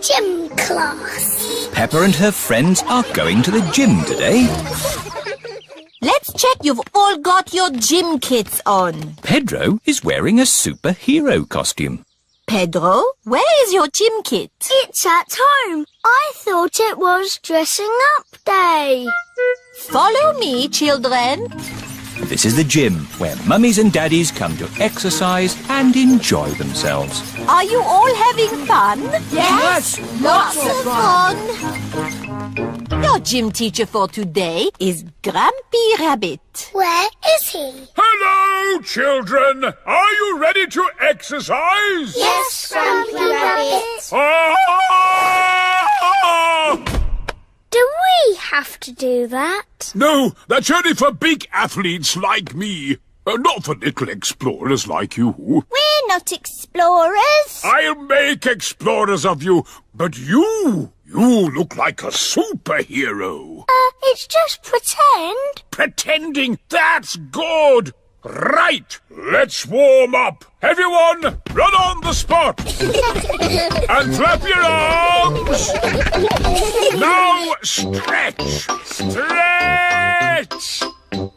Gym class. Peppa and her friends are going to the gym today. Let's check you've all got your gym kits on. Pedro is wearing a superhero costume. Pedro, where is your gym kit? It's at home. I thought it was dressing up day. Follow me, children. This is the gym, where mummies and daddies come to exercise and enjoy themselves. Are you all having fun? Yes, Lots of fun. Your gym teacher for today is Grumpy Rabbit. Where is he? Hello, children! Are you ready to exercise? Yes, Grumpy Rabbit. Do we have to do that? No, that's only for big athletes like me. Not for little explorers like you. We're not explorers. I'll make explorers of you, but you look like a superhero. It's just pretend. Pretending, that's good. Right, let's warm up. Everyone, run on the spot. And flap your arms. Now stretch. Stretch.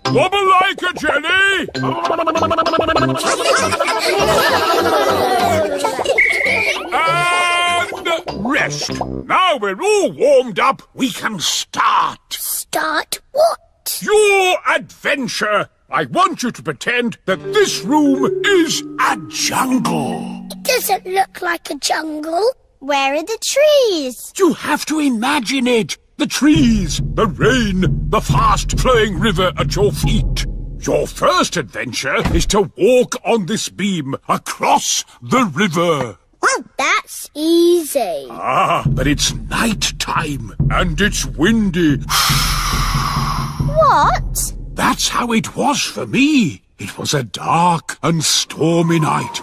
Wobble like a jelly. And rest. Now we're all warmed up, we can start. Start what? Your adventure. I want you to pretend that this room is a jungle. It doesn't look like a jungle. Where are the trees? You have to imagine it. The trees, the rain, the fast-flowing river at your feet. Your first adventure is to walk on this beam across the river. That's easy. But it's night time and it's windy. What? That's how it was for me. It was a dark and stormy night.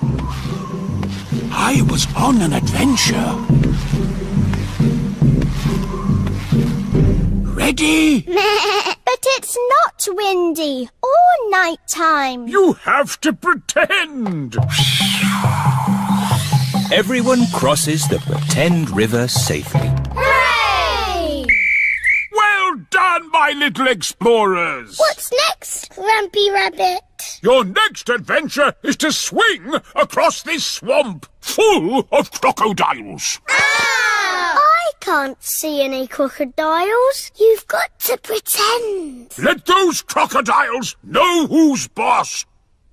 I was on an adventure. Ready? But it's not windy or nighttime. You have to pretend. Everyone crosses the pretend river safely. Hooray! Well done, my little explorers. What's next, Grumpy Rabbit? Your next adventure is to swing across this swamp full of crocodiles. I can't see any crocodiles. You've got to pretend. Let those crocodiles know who's boss.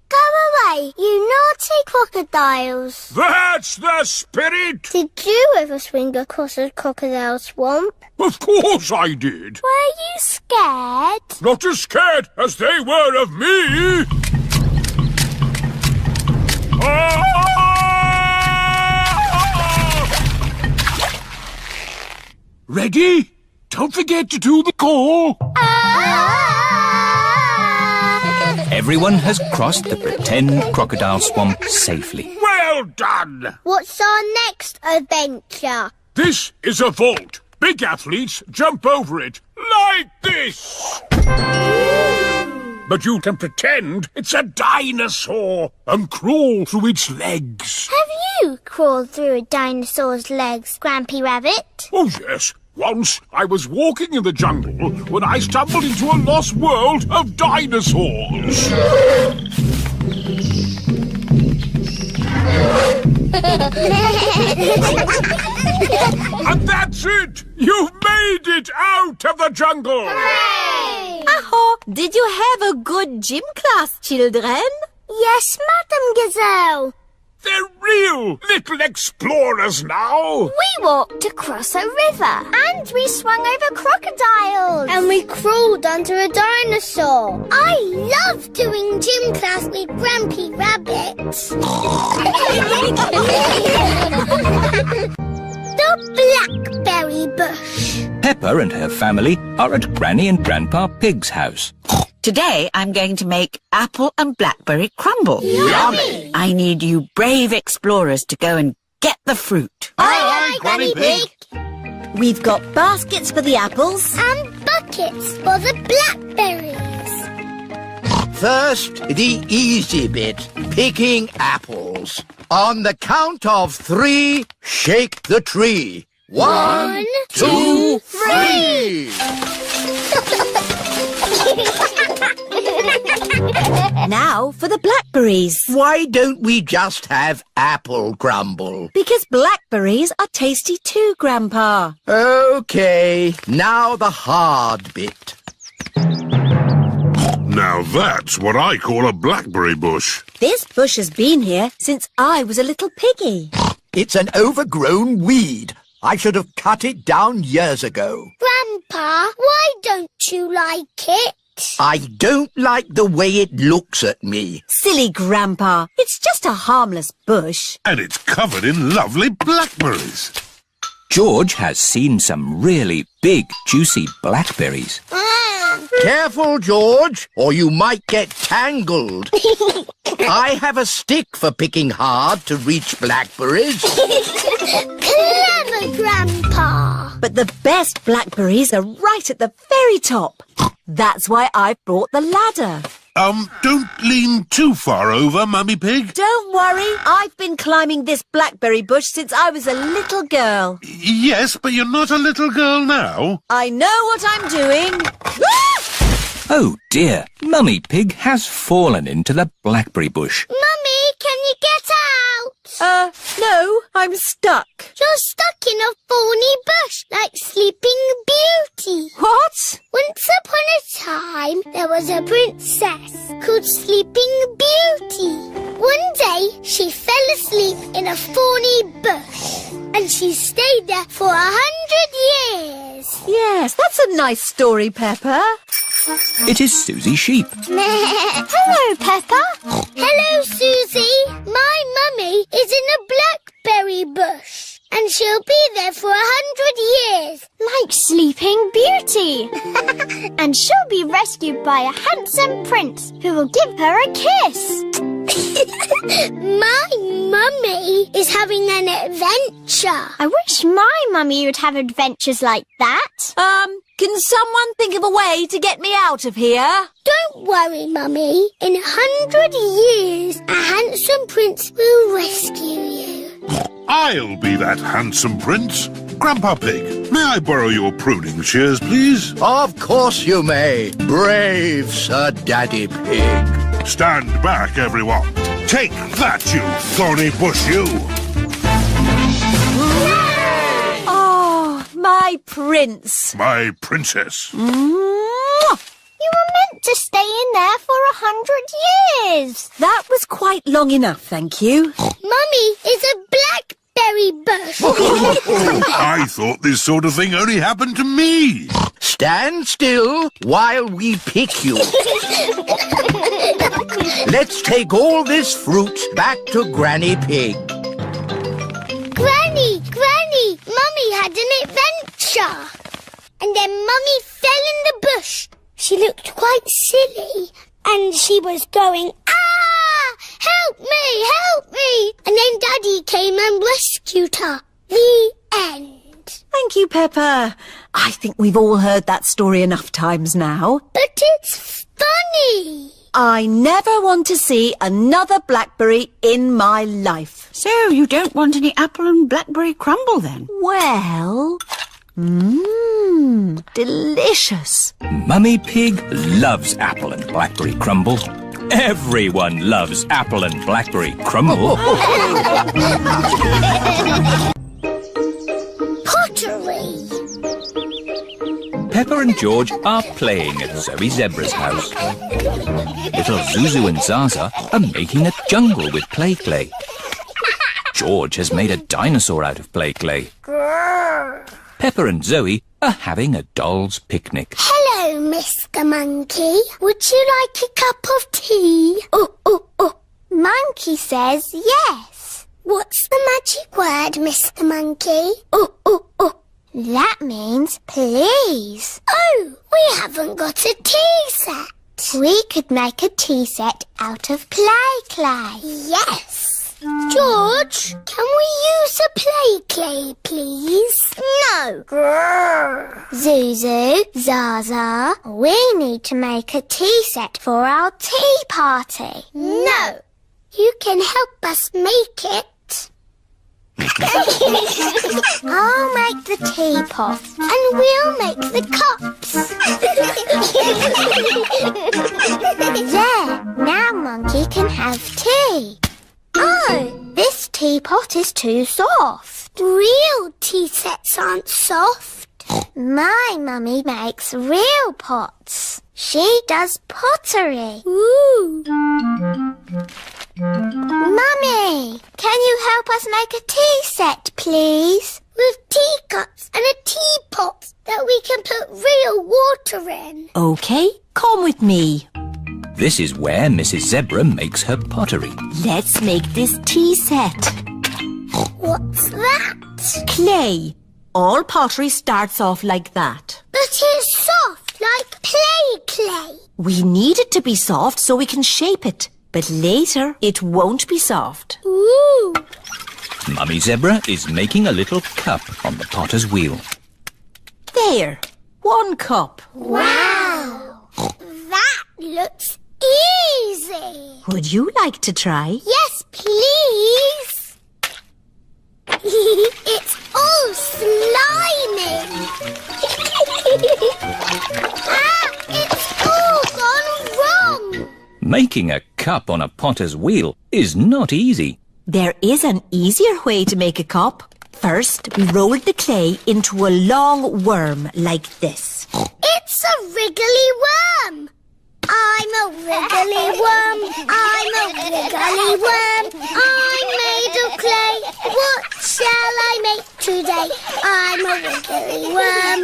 Go away, you naughty crocodiles. That's the spirit. Did you ever swing across a crocodile swamp? Of course I did. Were you scared? Not as scared as they were of me. Ready? Don't forget to do the call. Everyone has crossed the pretend crocodile swamp safely. Well done. What's our next adventure? This is a vault. Big athletes jump over it like this. But you can pretend it's a dinosaur and crawl through its legs. Have you crawled through a dinosaur's legs, Grumpy Rabbit? Oh, yes. Once I was walking in the jungle when I stumbled into a lost world of dinosaurs. And that's it! You've made it out of the jungle! Hooray! Aho, did you have a good gym class, children? Yes, Madam Gazelle. They're real little explorers now! We walked across a river. And we swung over crocodiles. And we crawled under a dinosaur. I love doing gym class with Grumpy Rabbit. The blackberry bush. Peppa and her family are at Granny and Grandpa Pig's house. Today I'm going to make apple and blackberry crumble. Yummy! I need you brave explorers to go and get the fruit. Aye, Granny Pig. We've got baskets for the apples. And buckets for the blackberries. First, the easy bit, picking apples. On the count of 3, shake the tree. 1, 2, 3! Now for the blackberries. Why don't we just have apple crumble? Because blackberries are tasty too, Grandpa. OK, now the hard bit. Now that's what I call a blackberry bush. This bush has been here since I was a little piggy. It's an overgrown weed. I should have cut it down years ago. Grandpa, why don't you like it? I don't like the way it looks at me. Silly Grandpa, it's just a harmless bush. And it's covered in lovely blackberries. George has seen some really big, juicy blackberries. Careful, George, or you might get tangled. I have a stick for picking hard to reach blackberries. Clever, Grandpa. But the best blackberries are right at the very top. That's why I've brought the ladder. Don't lean too far over, Mummy Pig. Don't worry, I've been climbing this blackberry bush since I was a little girl. Yes, but you're not a little girl now. I know what I'm doing. Oh dear, Mummy Pig has fallen into the blackberry bush. Mummy, can you get out? No, I'm stuck. You're stuck in a thorny bush like Sleeping Beauty. What? Once upon a time, there was a princess called Sleeping Beauty. One day, she fell asleep in a thorny bush, and she stayed there for 100 years. Yes, that's a nice story, Peppa. It is Susie Sheep. Hello, Peppa. Hello, Susie. My mummy is in a blackberry bush, and she'll be there for 100 years. Like Sleeping Beauty. And she'll be rescued by a handsome prince who will give her a kiss. My mummy is having an adventure. I wish my mummy would have adventures like that. Can someone think of a way to get me out of here? Don't worry, Mummy. In 100 years, a handsome prince will rescue you. I'll be that handsome prince. Grandpa Pig, may I borrow your pruning shears, please? Of course you may, brave Sir Daddy Pig. Stand back, everyone. Take that, you thorny bush, you! Oh, my prince. My princess. You were meant to stay in there for 100 years. That was quite long enough, thank you. Mummy is a blackberry bush. I thought this sort of thing only happened to me. Stand still while we pick you. Let's take all this fruit back to Granny Pig. Granny, Mummy had an adventure. And then Mummy fell in the bush. She looked quite silly. And she was going, ah! Help me, help me! And then Daddy came and rescued her. The end. Thank you, Peppa. I think we've all heard that story enough times now. But it's funny. I never want to see another blackberry in my life. So you don't want any apple and blackberry crumble then? Well, delicious. Mummy Pig loves apple and blackberry crumble. Everyone loves apple and blackberry crumble. Pottery. Peppa and George are playing at Zoe Zebra's house. Little Zuzu and Zaza are making a jungle with play clay. George has made a dinosaur out of play clay. Peppa and Zoe are having a doll's picnic. Hello, Mr. Monkey. Would you like a cup of tea? Monkey says yes. What's the magic word, Mr. Monkey? That means please. Oh, we haven't got a tea set. We could make a tea set out of play clay. Yes. George, can we use a play clay, please? No. Grrr. Zuzu, Zaza, we need to make a tea set for our tea party. No. You can help us make it. I'll make the teapot and we'll make the cups. There, now Monkey can have tea. Oh, this teapot is too soft. Real tea sets aren't soft. My mummy makes real pots. She does pottery. Ooh. Mummy, can you help us make a tea set, please? With teacups and a teapot that we can put real water in. OK, come with me. This is where Mrs. Zebra makes her pottery. Let's make this tea set. What's that? Clay. All pottery starts off like that. But it's soft, like play clay. We need it to be soft so we can shape it. But later, it won't be soft. Ooh. Mummy Zebra is making a little cup on the potter's wheel. There, 1 cup. Wow. That looks easy. Would you like to try? Yes, please. It's all slimy. It's all gone wrong. Making a cup on a potter's wheel is not easy. There is an easier way to make a cup. First, we roll the clay into a long worm like this. It's a wriggly worm. I'm a wriggly worm. I'm a wriggly worm. I'm made of clay. What shall I make today? I'm a wriggly worm.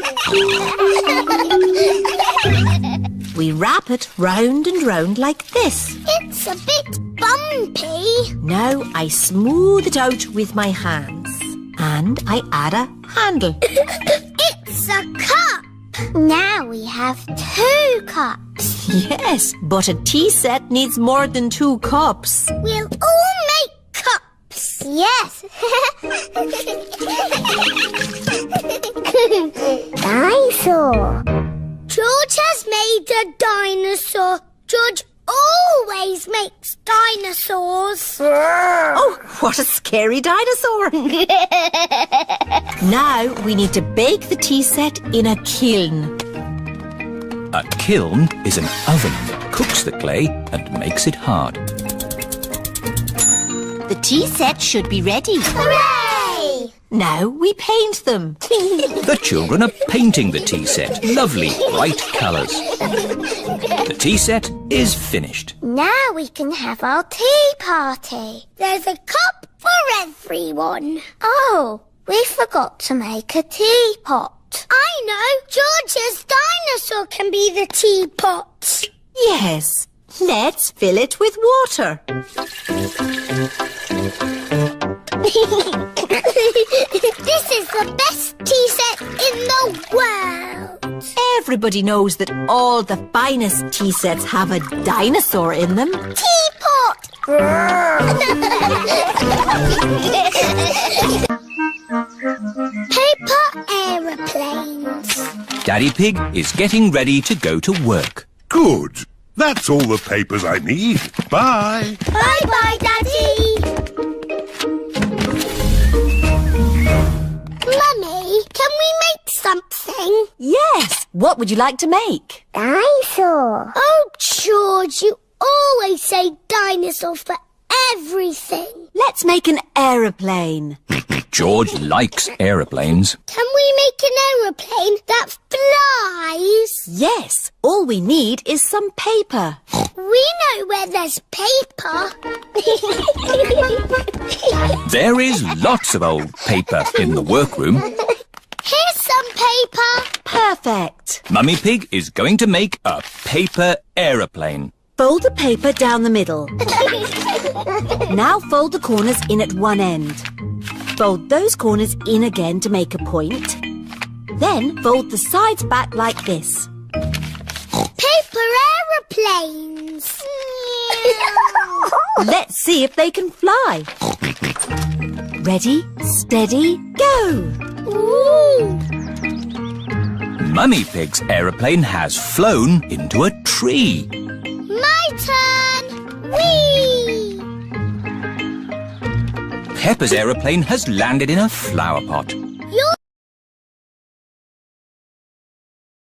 We wrap it round and round like this. It's a bit bumpy. Now I smooth it out with my hands. And I add a handle. It's a cup. Now we have 2 cups. Yes, but a tea set needs more than 2 cups. We'll all make cups. Yes. Dinosaur. George has made a dinosaur. George always makes dinosaurs. Oh, what a scary dinosaur. Now we need to bake the tea set in a kiln. A kiln is an oven that cooks the clay and makes it hard. The tea set should be ready. Hooray! Now we paint them. The children are painting the tea set. Lovely, bright colours. The tea set is finished. Now we can have our tea party. There's a cup for everyone. Oh, we forgot to make a teapot. I know. George's dinosaur can be the teapot. Yes, let's fill it with water. This is the best tea set in the world. Everybody knows that all the finest tea sets have a dinosaur in them. Teapot! Paper aeroplanes. Daddy Pig is getting ready to go to work. Good. That's all the papers I need. Bye. Bye-bye, Daddy. Mummy, can we make something? Yes, what would you like to make? Dinosaur. Oh, George, you always say dinosaur for everything. Let's make an aeroplane. George likes aeroplanes. Can we make an aeroplane that flies? Yes, all we need is some paper. We know where there's paper. There is lots of old paper in the workroom. Here's some paper. Perfect. Mummy Pig is going to make a paper aeroplane. Fold the paper down the middle. Now fold the corners in at one end. Fold those corners in again to make a point. Then fold the sides back like this. Paper aeroplanes. Let's see if they can fly. Ready, steady, go! Ooh. Mummy Pig's aeroplane has flown into a tree. My turn. Whee! Peppa's aeroplane has landed in a flower pot. Your